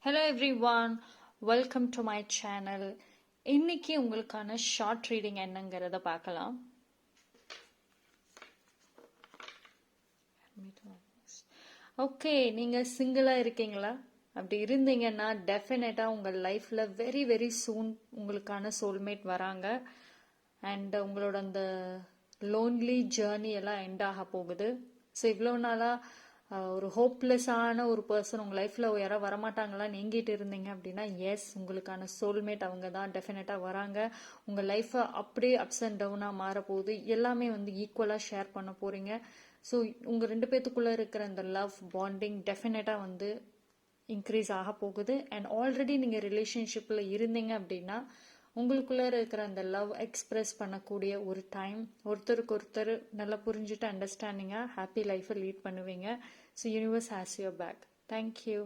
Hello every one, welcome to my channel. இன்னைக்கு உங்களுக்கான short reading என்னங்கிறத பார்க்கலாம். ஓகே, நீங்கள் சிங்கிளாக இருக்கீங்களா? அப்படி இருந்தீங்கன்னா டெஃபினட்டாக உங்கள் லைஃப்பில் வெரி வெரி சூன் உங்களுக்கான சோல்மேட் வராங்க. அண்ட் உங்களோட அந்த லோன்லி ஜேர்னி எல்லாம் எண்ட் ஆக போகுது. ஸோ இவ்வளோ நாளாக ஒரு ஹோப்லெஸ்ஸான ஒரு பர்சன் உங்கள் லைஃப்பில் யாராவது வரமாட்டாங்களான்னு எங்கிட்டு இருந்தீங்க அப்படின்னா, எஸ், உங்களுக்கான சோல்மேட் அவங்க தான் டெஃபினட்டாக வராங்க. உங்கள் லைஃப்பை அப்படியே அப்ஸ் அண்ட் டவுனாக மாறப்போகுது. எல்லாமே ஈக்குவலாக ஷேர் பண்ண போகிறீங்க. ஸோ உங்கள் ரெண்டு பேத்துக்குள்ளே இருக்கிற அந்த லவ் பாண்டிங் டெஃபினட்டாக இன்க்ரீஸ் ஆக போகுது. அண்ட் ஆல்ரெடி நீங்கள் ரிலேஷன்ஷிப்பில் இருந்தீங்க அப்படின்னா உங்களுக்குள்ளே இருக்கிற அந்த லவ் எக்ஸ்பிரஸ் பண்ணக்கூடிய ஒரு டைம், ஒருத்தருக்கு ஒருத்தர் நல்லா புரிஞ்சுட்டு அண்டர்ஸ்டாண்டிங்காக ஹாப்பி லைஃப்பை லீட் பண்ணுவீங்க. So universe has your back. Thank you.